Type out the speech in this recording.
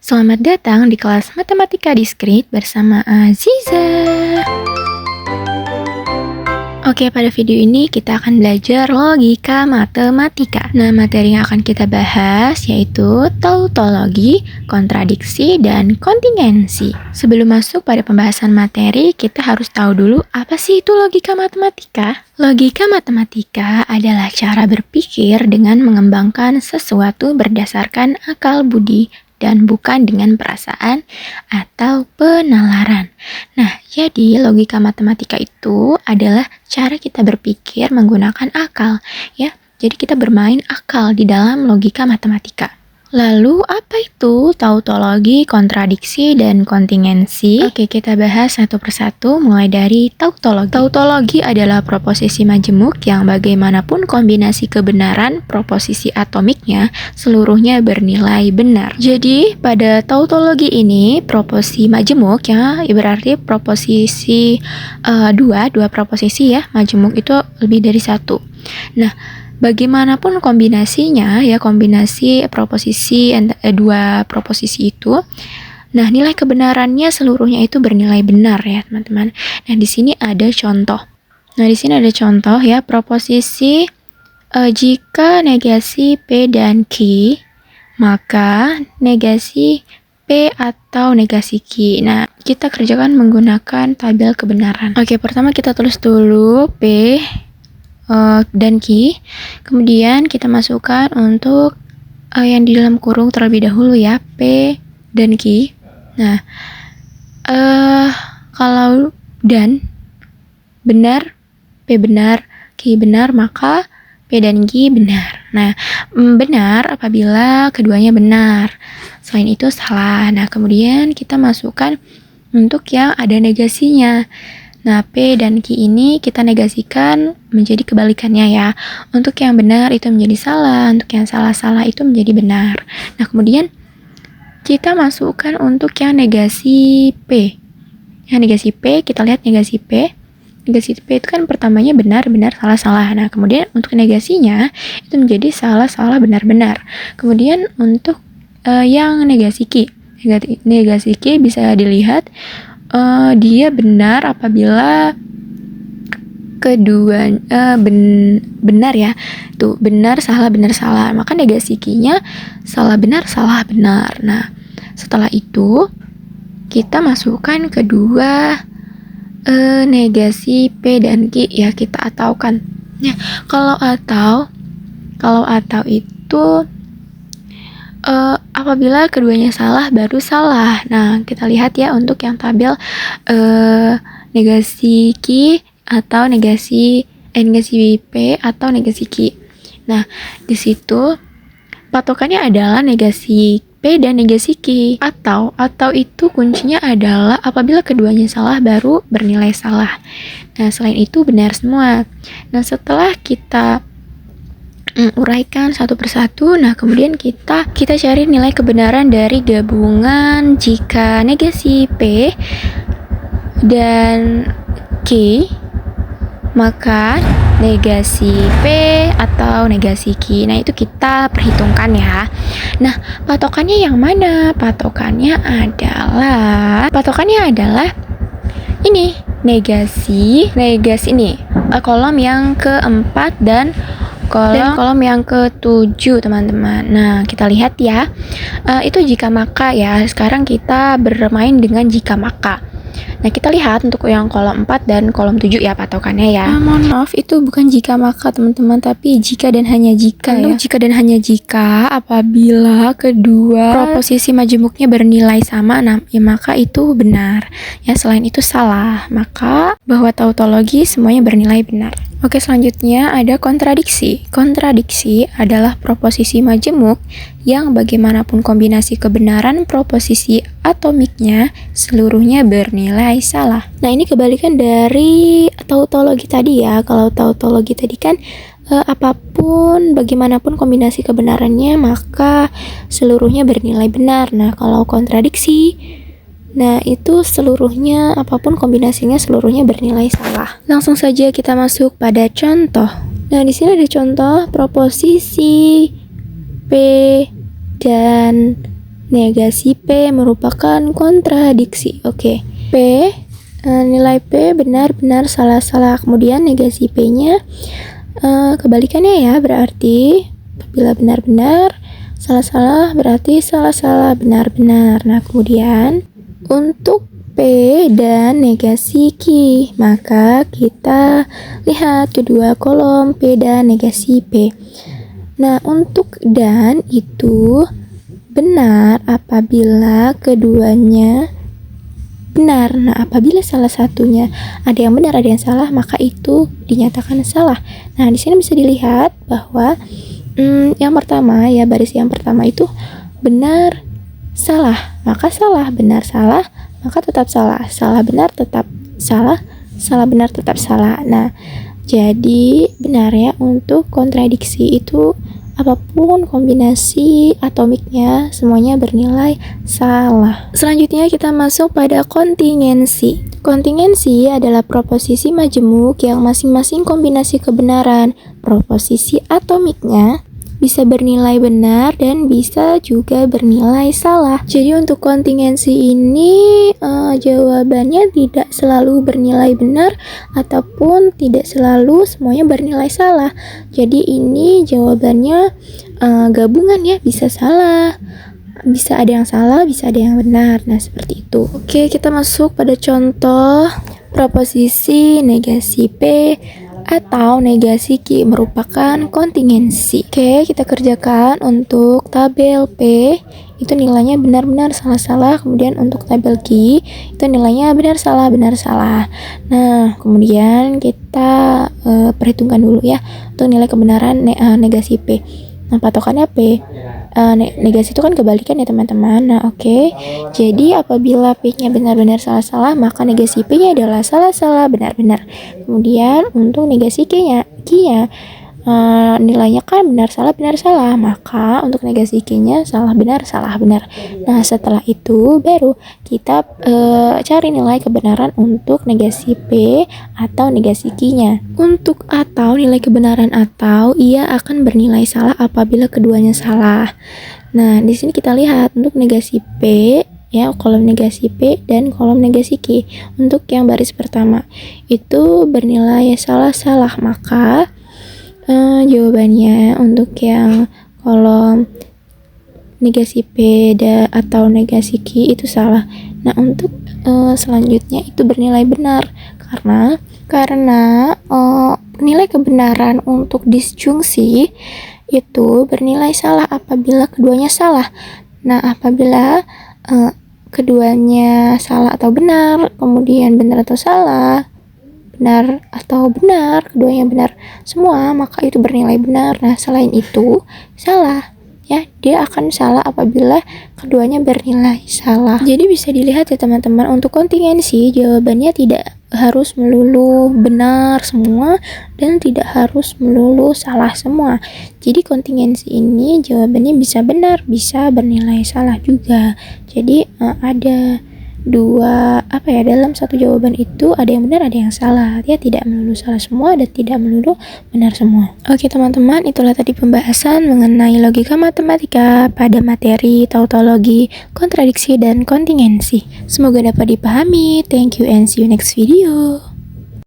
Selamat datang di kelas Matematika Diskrit bersama Aziza. Oke, pada video ini kita akan belajar logika matematika. Nah, materi yang akan kita bahas yaitu tautologi, kontradiksi, dan kontingensi. Sebelum masuk pada pembahasan materi, kita harus tahu dulu apa sih itu logika matematika. Logika matematika adalah cara berpikir dengan mengembangkan sesuatu berdasarkan akal budi dan bukan dengan perasaan atau penalaran. Nah, jadi logika matematika itu adalah cara kita berpikir menggunakan akal, ya. Jadi kita bermain akal di dalam logika matematika. Lalu apa itu tautologi, kontradiksi, dan kontingensi? Oke, kita bahas satu persatu mulai dari tautologi. Tautologi adalah proposisi majemuk yang bagaimanapun kombinasi kebenaran proposisi atomiknya seluruhnya bernilai benar. Jadi pada tautologi ini proposisi majemuk ya, berarti proposisi dua proposisi ya, majemuk itu lebih dari satu. Nah, bagaimanapun kombinasinya ya, kombinasi proposisi dua proposisi itu, nah nilai kebenarannya seluruhnya itu bernilai benar ya teman-teman. Nah di sini ada contoh. Nah di sini ada contoh ya, proposisi jika negasi P dan Q, maka negasi P atau negasi Q. Nah kita kerjakan menggunakan tabel kebenaran. Oke, pertama kita tulis dulu P dan Q, kemudian kita masukkan untuk yang di dalam kurung terlebih dahulu ya, P dan Q. Nah, kalau dan benar, P benar, Q benar, maka P dan Q benar. Nah, benar apabila keduanya benar, selain itu salah. Nah, kemudian kita masukkan untuk yang ada negasinya. Nah, P dan Q ini kita negasikan menjadi kebalikannya ya. Untuk yang benar itu menjadi salah, untuk yang salah-salah itu menjadi benar. Nah, kemudian kita masukkan untuk yang negasi P. Yang negasi P, kita lihat negasi P. Negasi P itu kan pertamanya benar-benar salah-salah. Nah, kemudian untuk negasinya itu menjadi salah-salah benar-benar. Kemudian untuk yang negasi Q. Negasi Q bisa dilihat dia benar apabila kedua benar ya, tuh benar salah, maka negasi Q-nya salah benar. Nah setelah itu kita masukkan kedua negasi P dan Q ya, kita ataukan. Nah kalau atau itu apabila keduanya salah baru salah. Nah, kita lihat ya untuk yang tabel negasi Q atau negasi P atau negasi Q. Nah, di situ patokannya adalah negasi P dan negasi Q. Atau itu kuncinya adalah apabila keduanya salah baru bernilai salah. Nah, selain itu benar semua. Nah, setelah kita uraikan satu persatu. Nah, kemudian kita cari nilai kebenaran dari gabungan jika negasi P dan Q, maka negasi P atau negasi Q. Nah, itu kita perhitungkan ya. Nah, patokannya yang mana? Patokannya adalah ini, negasi ini. Kolom yang keempat dan kolom yang ke-7 teman-teman. Nah kita lihat ya, itu jika maka ya. Sekarang kita bermain dengan jika maka. Nah kita lihat untuk yang kolom 4 dan kolom 7 ya patokannya ya. Mohon maaf, itu bukan jika maka teman-teman, tapi jika dan hanya jika ya. Jika dan hanya jika apabila kedua proposisi majemuknya bernilai sama, nah ya maka itu benar ya. Selain itu salah, maka bahwa tautologi semuanya bernilai benar. Oke, selanjutnya ada kontradiksi. Kontradiksi adalah proposisi majemuk yang bagaimanapun kombinasi kebenaran proposisi atomiknya seluruhnya bernilai salah. Nah, ini kebalikan dari tautologi tadi ya. Kalau tautologi tadi kan apapun bagaimanapun kombinasi kebenarannya maka seluruhnya bernilai benar. Nah, kalau kontradiksi, nah itu seluruhnya apapun kombinasinya seluruhnya bernilai salah. Langsung saja kita masuk pada contoh. Nah di sini ada contoh proposisi P dan negasi P merupakan kontradiksi. Oke. P, nilai P benar-benar salah-salah. Kemudian negasi P-nya kebalikannya ya, berarti apabila benar-benar salah-salah berarti salah-salah benar-benar. Nah, kemudian untuk P dan negasi Q, maka kita lihat kedua kolom P dan negasi P. Nah, untuk dan itu benar apabila keduanya benar. Nah, apabila salah satunya ada yang benar, ada yang salah, maka itu dinyatakan salah. Nah, di sini bisa dilihat bahwa yang pertama ya, baris yang pertama itu benar, salah, maka salah, benar, salah, maka tetap salah, salah, benar, tetap salah, salah, benar, tetap salah. Nah, jadi benar ya, untuk kontradiksi itu apapun kombinasi atomiknya semuanya bernilai salah. Selanjutnya kita masuk pada kontingensi. Kontingensi adalah proposisi majemuk yang masing-masing kombinasi kebenaran proposisi atomiknya bisa bernilai benar dan bisa juga bernilai salah. Jadi untuk kontingensi ini jawabannya tidak selalu bernilai benar ataupun tidak selalu semuanya bernilai salah. Jadi ini jawabannya gabungan ya, bisa salah, bisa ada yang salah, bisa ada yang benar. Nah, seperti itu. Oke, kita masuk pada contoh proposisi negasi P atau negasi Q merupakan kontingensi. Oke, kita kerjakan untuk tabel P itu nilainya benar-benar salah-salah, kemudian untuk tabel Q itu nilainya benar-salah, benar-salah. Nah, kemudian kita perhitungkan dulu ya untuk nilai kebenaran negasi P. Nah, patokannya P. Negasi itu kan kebalikan ya teman-teman. Nah, oke. Jadi apabila P-nya benar-benar salah-salah, maka negasi P-nya adalah salah-salah, benar-benar. Kemudian untuk negasi Q-nya nilainya kan benar-salah, benar-salah. Maka untuk negasi Q-nya salah-benar, salah-benar. Nah, setelah itu baru kita cari nilai kebenaran untuk negasi P atau negasi Q-nya. Untuk atau nilai kebenaran atau ia akan bernilai salah apabila keduanya salah. Nah, di sini kita lihat untuk negasi P ya, kolom negasi P dan kolom negasi Q. Untuk yang baris pertama itu bernilai salah-salah, maka jawabannya untuk yang kolom negasi P atau negasi Q itu salah. Nah, untuk selanjutnya itu bernilai benar karena nilai kebenaran untuk disjungsi itu bernilai salah apabila keduanya salah. Nah, apabila keduanya salah atau benar, kemudian benar atau salah, benar atau benar, keduanya benar semua, maka itu bernilai benar. Nah, selain itu salah ya, dia akan salah apabila keduanya bernilai salah. Jadi bisa dilihat ya teman-teman, untuk kontingensi jawabannya tidak harus melulu benar semua dan tidak harus melulu salah semua. Jadi kontingensi ini jawabannya bisa benar, bisa bernilai salah juga. Jadi ada dua dalam satu jawaban itu ada yang benar, ada yang salah. Dia tidak melulu salah semua dan tidak melulu benar semua. Oke teman-teman, itulah tadi pembahasan mengenai logika matematika pada materi tautologi, kontradiksi, dan kontingensi. Semoga dapat dipahami. Thank you and see you next video.